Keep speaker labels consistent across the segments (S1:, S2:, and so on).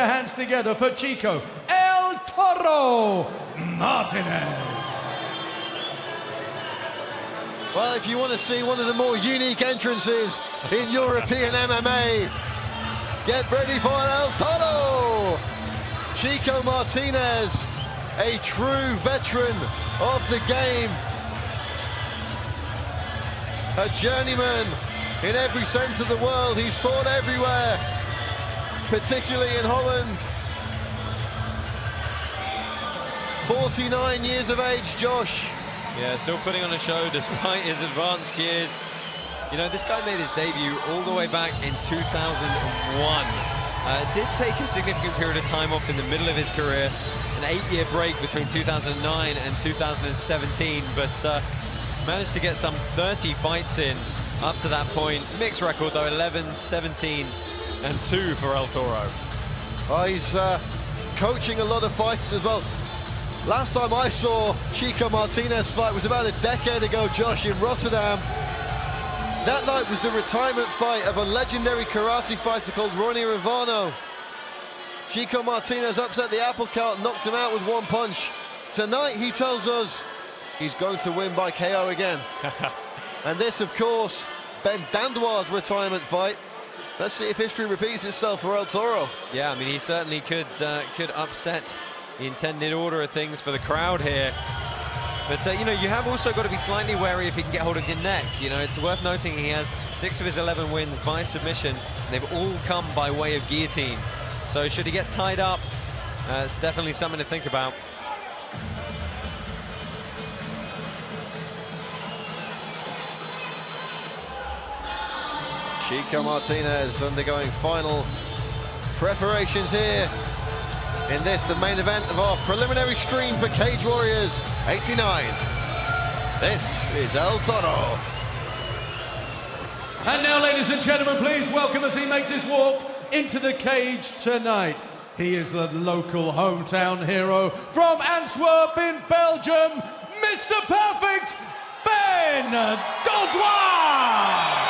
S1: Hands together for Chico El Toro Martinez.
S2: Well, if you want to see one of the more unique entrances in European MMA, get ready for El Toro! Chico Martinez, a true veteran of the game. A journeyman in every sense of the word. He's fought everywhere, particularly in Holland. 49 years of age, Josh.
S3: Yeah, still putting on a show despite his advanced years. You know, this guy made his debut all the way back in 2001. Did take a significant period of time off in the middle of his career, an 8-year break between 2009 and 2017, but managed to get some 30 fights in up to that point. Mixed record though, 11, 17, and 2 for El Toro.
S2: Well, he's coaching a lot of fighters as well. Last time I saw Chico Martinez fight was about a decade ago, Josh, in Rotterdam. That night was the retirement fight of a legendary karate fighter called Ronnie Rivano. Chico Martinez upset the apple cart, knocked him out with one punch. Tonight, he tells us he's going to win by KO again. And this, of course, Ben Dandois' retirement fight. Let's see if history repeats itself for El Toro.
S3: Yeah, I mean, he certainly could upset the intended order of things for the crowd here. But, you know, you have also got to be slightly wary if he can get hold of your neck. You know, it's worth noting he has 6 of his 11 wins by submission. And they've all come by way of guillotine. So should he get tied up, it's definitely something to think about.
S2: Chico Martinez undergoing final preparations here in this, the main event of our preliminary stream for Cage Warriors 89. This is El Toro.
S1: And now, ladies and gentlemen, please welcome as he makes his walk into the cage tonight. He is the local hometown hero from Antwerp in Belgium, Mr. Perfect, Ben Dandois!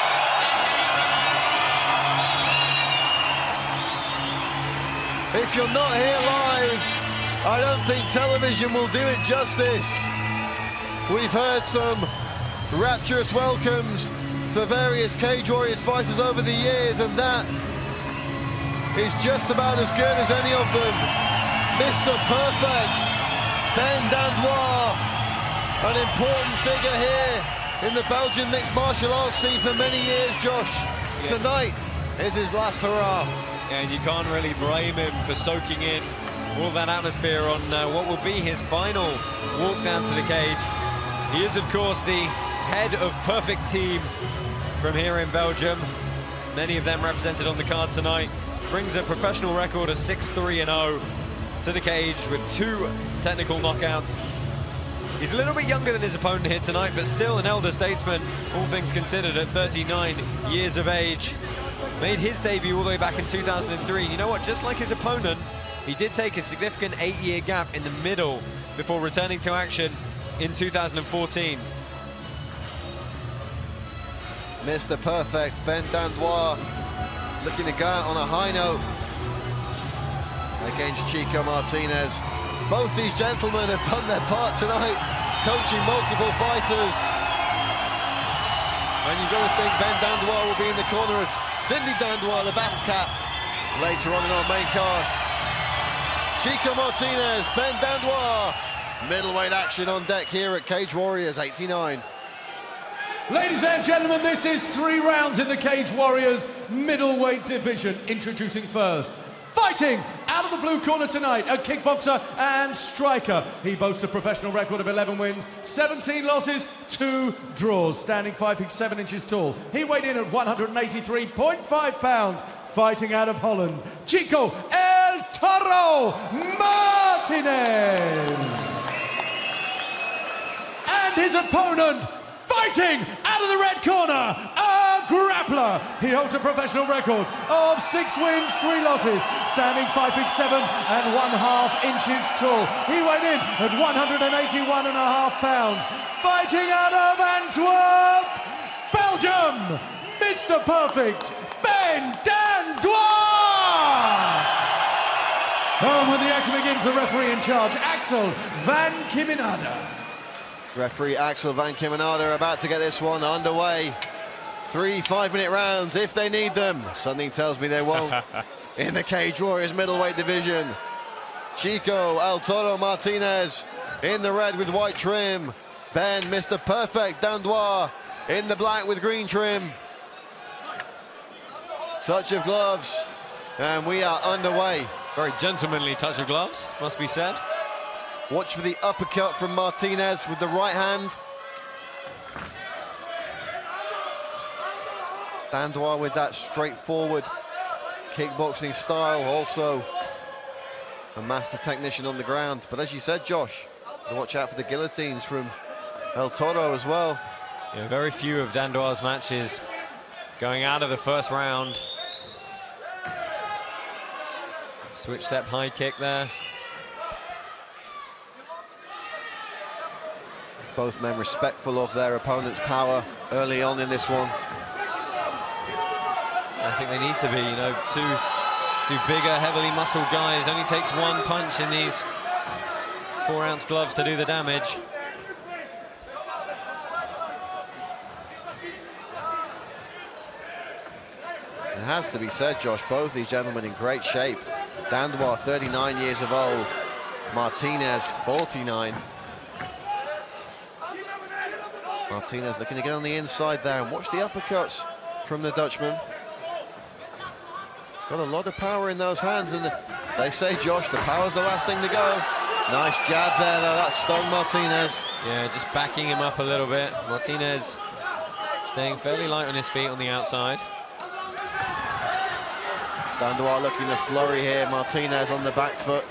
S2: If you're not here live, I don't think television will do it justice. We've heard some rapturous welcomes for various Cage Warriors fighters over the years, and that is just about as good as any of them. Mr. Perfect, Ben Dandois, an important figure here in the Belgian mixed martial arts scene for many years, Josh. Yeah. Tonight is his last hurrah.
S3: And you can't really blame him for soaking in all that atmosphere on what will be his final walk down to the cage. He is, of course, the head of Perfect Team from here in Belgium. Many of them represented on the card tonight. Brings a professional record of 6-3-0 to the cage with 2 technical knockouts. He's a little bit younger than his opponent here tonight, but still an elder statesman, all things considered, at 39 years of age. Made his debut all the way back in 2003. You know what, just like his opponent, he did take a significant 8-year gap in the middle before returning to action in 2014.
S2: Mr. Perfect, Ben Dandois, looking to go out on a high note against Chico Martinez. Both these gentlemen have done their part tonight, coaching multiple fighters. And you've got to think Ben Dandois will be in the corner of Cindy Dandois, the Battle Cat, later on in our main card. Chico Martinez, Ben Dandois, middleweight action on deck here at Cage Warriors 89.
S1: Ladies and gentlemen, this is 3 rounds in the Cage Warriors middleweight division. Introducing first, fighting out of the blue corner tonight, a kickboxer and striker. He boasts a professional record of 11 wins, 17 losses, 2 draws, standing 5 feet 7 inches tall. He weighed in at 183.5 pounds, fighting out of Holland, Chico El Toro Martinez. And his opponent, fighting out of the red corner, a grappler. He holds a professional record of 6 wins, 3 losses, standing 5 feet 7 and 1/2 inches tall. He weighed in at 181.5 pounds, fighting out of Antwerp, Belgium, Mr. Perfect, Ben Dandois. And when the action begins, the referee in charge, Axel van Kiminada.
S2: Referee Axel van Kiminada about to get this one underway. 3 5-minute rounds if they need them. Something tells me they won't. In the Cage Warriors middleweight division, Chico El Toro Martinez in the red with white trim. Ben, Mr. Perfect Dandois in the black with green trim. Touch of gloves, and we are underway.
S3: Very gentlemanly touch of gloves, must be said.
S2: Watch for the uppercut from Martinez with the right hand. Dandois with that straightforward kickboxing style, also a master technician on the ground. But as you said, Josh, watch out for the guillotines from El Toro as well.
S3: Yeah, very few of Dandois' matches going out of the first round. Switch step high kick there.
S2: Both men respectful of their opponent's power early on in this one.
S3: I think they need to be, you know, two bigger, heavily muscled guys. Only takes one punch in these 4-ounce gloves to do the damage.
S2: It has to be said, Josh, both these gentlemen in great shape. Dandois, 39 years of old. Martinez, 49. Martinez looking to get on the inside there, and watch the uppercuts from the Dutchman. Got a lot of power in those hands, and they say, Josh, the power's the last thing to go. Nice jab there, though. That stung Martinez.
S3: Yeah, just backing him up a little bit. Martinez staying fairly light on his feet on the outside.
S2: Dandois looking to flurry here. Martinez on the back foot.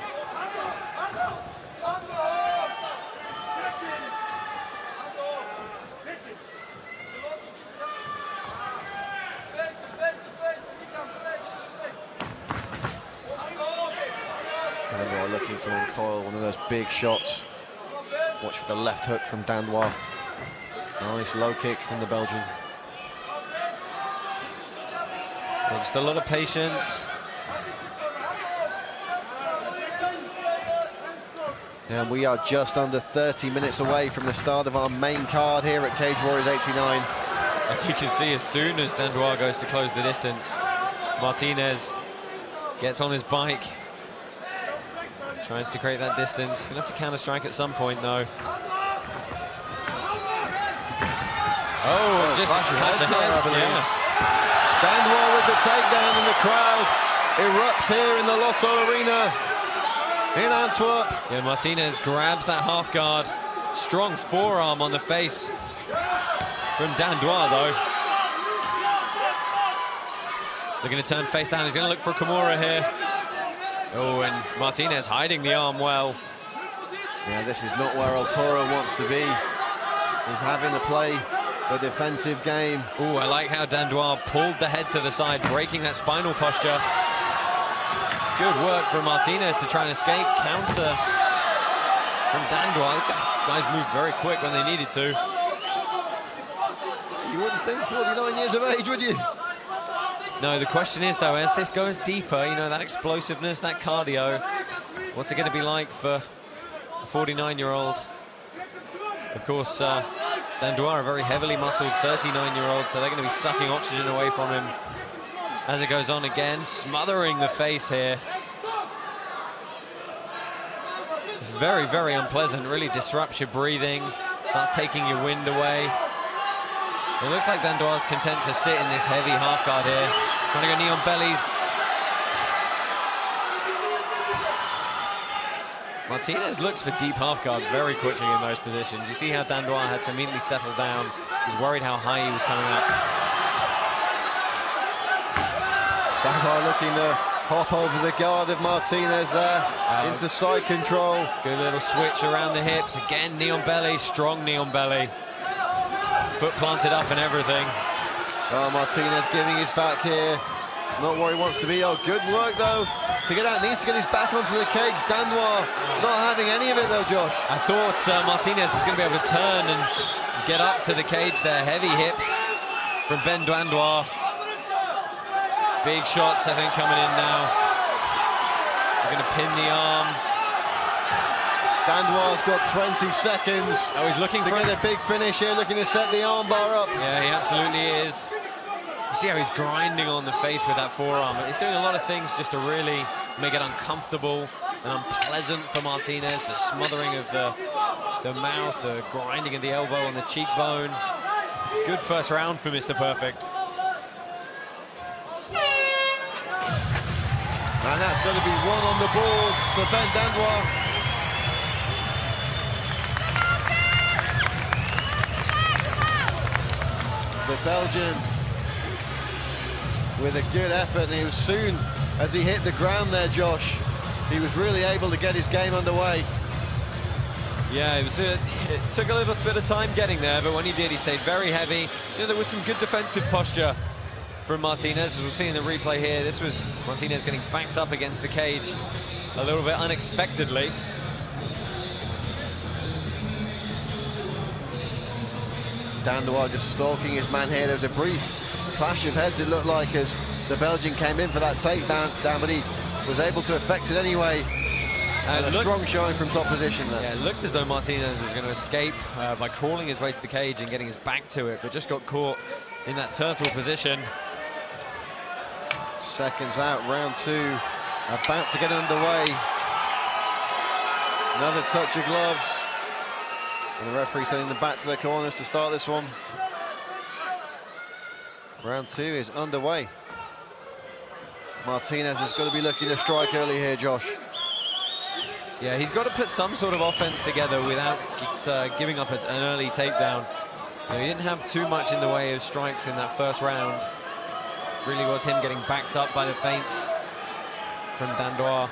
S2: Dandois looking to uncoil one of those big shots. Watch for the left hook from Dandois. Nice low kick from the Belgian.
S3: Just a lot of patience.
S2: And we are just under 30 minutes away from the start of our main card here at Cage Warriors 89.
S3: And you can see as soon as Dandois goes to close the distance, Martinez gets on his bike, tries to create that distance. Gonna have to counter-strike at some point, though. Oh, just
S2: clash of
S3: clash of
S2: heads there, I
S3: heads,
S2: believe.
S3: yeah.
S2: Dandois with the takedown, and the crowd erupts here in the Lotto Arena in Antwerp.
S3: Yeah, Martinez grabs that half guard. Strong forearm on the face from Dandois, though. Looking to turn face down. He's going to look for a Kimura here. Oh, and Martinez hiding the arm well.
S2: Yeah, this is not where El Toro wants to be. He's having to play the defensive game.
S3: Oh, I like how Dandois pulled the head to the side, breaking that spinal posture. Good work from Martinez to try and escape. Counter from Dandois. These guys moved very quick when they needed to.
S2: You wouldn't think 49 years of age, would you?
S3: No, the question is, though, as this goes deeper, you know, that explosiveness, that cardio, what's it going to be like for a 49-year-old? Of course, Dandois, a very heavily muscled 39-year-old, so they're going to be sucking oxygen away from him as it goes on again, smothering the face here. It's very, very unpleasant, really disrupts your breathing, starts taking your wind away. It looks like Dandois is content to sit in this heavy half guard here. Trying to go knee on bellies. Martinez looks for deep half guard very quickly in those positions. You see how Dandois had to immediately settle down. He's worried how high he was coming up.
S2: Dandois looking to hop over the guard of Martinez there, into side control.
S3: Good little switch around the hips. Again, knee on belly, strong knee on belly. Foot planted up and everything.
S2: Oh, Martinez giving his back here. Not where he wants to be. Oh, good work, though. To get out, needs to get his back onto the cage. Dandois not having any of it, though, Josh.
S3: I thought Martinez was going to be able to turn and get up to the cage there. Heavy hips from Ben Dandois. Big shots, I think, coming in now. They're going to pin the arm.
S2: Dandois got 20 seconds.
S3: Oh, he's looking
S2: to get a big finish here, looking to set the armbar up.
S3: Yeah, he absolutely is. You see how he's grinding on the face with that forearm. He's doing a lot of things just to really make it uncomfortable and unpleasant for Martinez. The smothering of the mouth, the grinding of the elbow on the cheekbone. Good first round for Mr. Perfect.
S2: And that's going to be one on the board for Ben Dandois. The Belgian with a good effort, and he was soon as he hit the ground there, Josh, he was really able to get his game underway.
S3: Yeah, it took a little bit of time getting there, but when he did, he stayed very heavy. You know, there was some good defensive posture from Martinez, as we'll see in the replay here. This was Martinez getting backed up against the cage a little bit unexpectedly.
S2: Dandois just stalking his man here. There was a brief clash of heads, it looked like, as the Belgian came in for that takedown, but he was able to effect it anyway. And a strong showing from top position there.
S3: Yeah, it looked as though Martinez was going to escape by crawling his way to the cage and getting his back to it, but just got caught in that turtle position.
S2: Seconds out, round two, about to get underway. Another touch of gloves. And the referee sending them back to their corners to start this one. Round two is underway. Martinez is going to be looking to strike early here, Josh.
S3: Yeah, he's got to put some sort of offense together without giving up an early takedown. You know, he didn't have too much in the way of strikes in that first round. Really was him getting backed up by the feints from Dandois.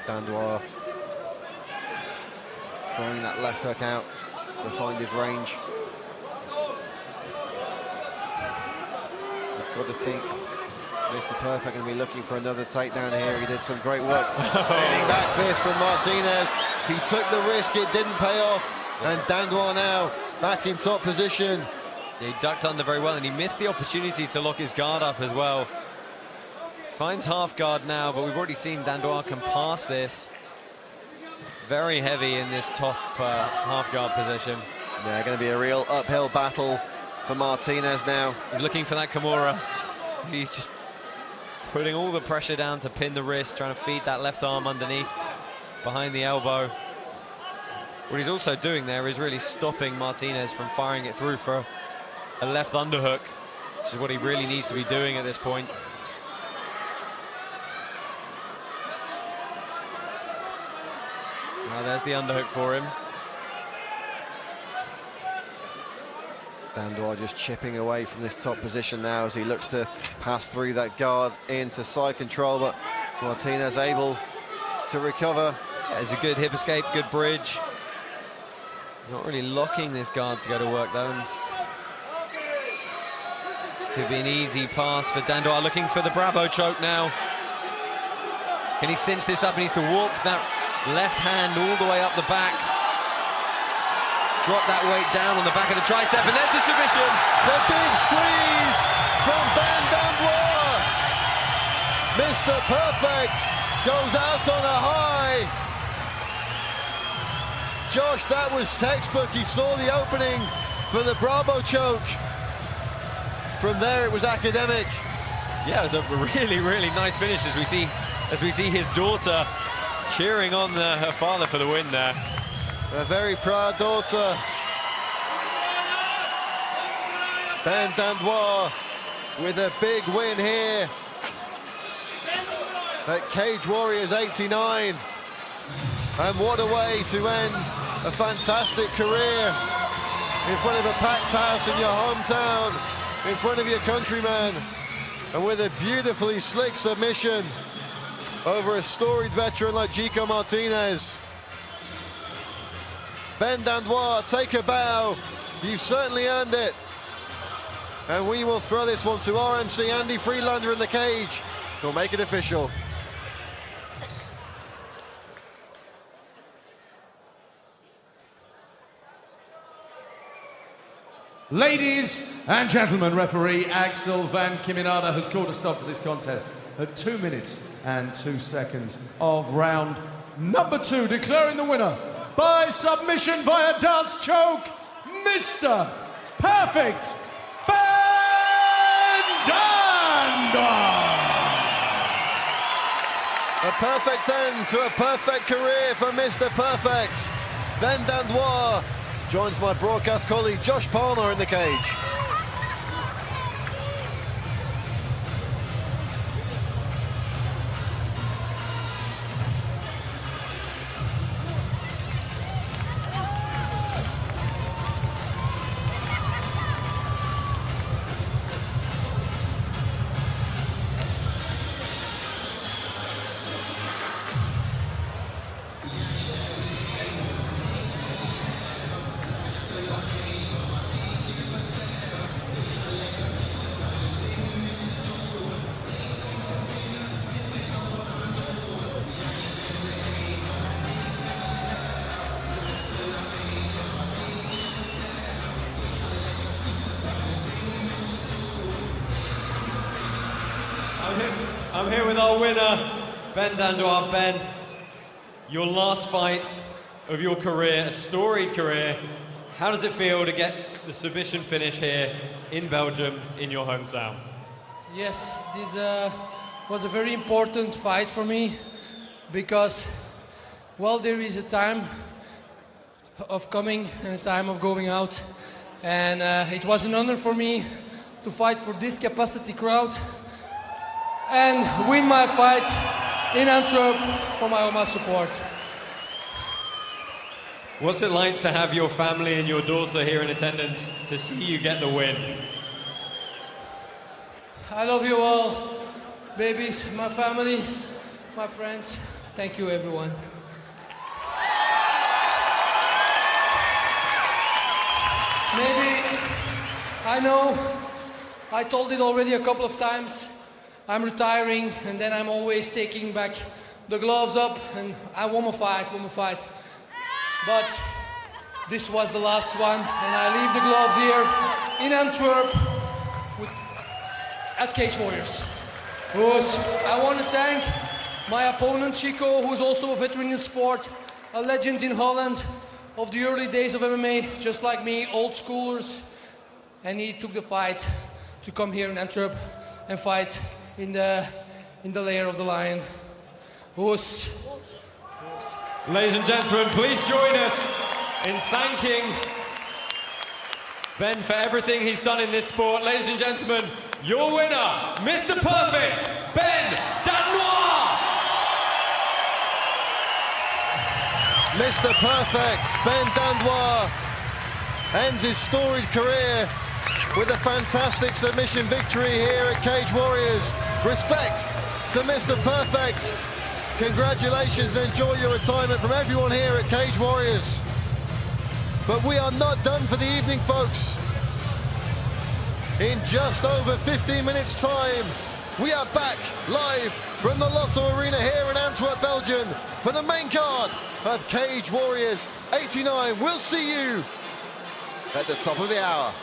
S2: Dandois throwing that left hook out to find his range. You've got to think Mr. Perfect going to be looking for another takedown here. He did some great work. Spinning back fist from Martinez. He took the risk, it didn't pay off. And Dandois now back in top position.
S3: Yeah, he ducked under very well, and he missed the opportunity to lock his guard up as well. Finds half guard now, but we've already seen Dandois can pass this. Very heavy in this top half guard position.
S2: Yeah, going to be a real uphill battle for Martinez now.
S3: He's looking for that Kimura. He's just putting all the pressure down to pin the wrist, trying to feed that left arm underneath, behind the elbow. What he's also doing there is really stopping Martinez from firing it through for a left underhook, which is what he really needs to be doing at this point. Now there's the underhook for him.
S2: Dandois just chipping away from this top position now as he looks to pass through that guard into side control, but Martinez able to recover.
S3: Yeah, it's a good hip escape, good bridge. Not really locking this guard to go to work though. This could be an easy pass for Dandois, looking for the Bravo choke now. Can he cinch this up? He needs to walk that left hand all the way up the back. Drop that weight down on the back of the tricep, and there's the submission.
S2: The big squeeze from Ben Dandois. Mr. Perfect goes out on a high. Josh, that was textbook. He saw the opening for the Bravo choke. From there, it was academic.
S3: Yeah, it was a really, really nice finish as we see his daughter cheering on her father for the win there.
S2: A very proud daughter. Ben Dandois with a big win here at Cage Warriors 89. And what a way to end a fantastic career in front of a packed house in your hometown, in front of your countrymen, and with a beautifully slick submission over a storied veteran like Chico Martinez. Ben Dandois, take a bow. You've certainly earned it. And we will throw this one to RMC Andy Friedlander in the cage. He'll make it official.
S1: Ladies and gentlemen, referee Axel van Kiminada has called a stop to this contest at 2 minutes and 2 seconds of round number 2, declaring the winner by submission via dust choke, Mr. Perfect Dandois.
S2: A perfect end to a perfect career for Mr. Perfect. Dandois joins my broadcast colleague Josh Palmer in the cage.
S3: I'm here with our winner, Ben Dandois. Ben, your last fight of your career, a storied career. How does it feel to get the submission finish here in Belgium, in your hometown?
S4: Yes, this was a very important fight for me because, well, there is a time of coming and a time of going out, and it was an honor for me to fight for this capacity crowd and win my fight in Antwerp for my Oma support.
S3: What's it like to have your family and your daughter here in attendance to see you get the win?
S4: I love you all, babies, my family, my friends. Thank you, everyone. Maybe, I know, I told it already a couple of times, I'm retiring and then I'm always taking back the gloves up and I want to fight. But this was the last one and I leave the gloves here in Antwerp at Cage Warriors. I want to thank my opponent Chico, who's also a veteran in sport, a legend in Holland of the early days of MMA, just like me, old schoolers. And he took the fight to come here in Antwerp and fight in the lair of the lion.
S3: Ladies and gentlemen, please join us in thanking Ben for everything he's done in this sport. Ladies and gentlemen, your winner, Mr. Perfect, Ben Dandois!
S2: Mr. Perfect, Ben Dandois, ends his storied career with a fantastic submission victory here at Cage Warriors. Respect to Mr. Perfect. Congratulations and enjoy your retirement from everyone here at Cage Warriors. But we are not done for the evening, folks. In just over 15 minutes time, we are back live from the Lotto Arena here in Antwerp, Belgium for the main card of Cage Warriors 89. We'll see you at the top of the hour.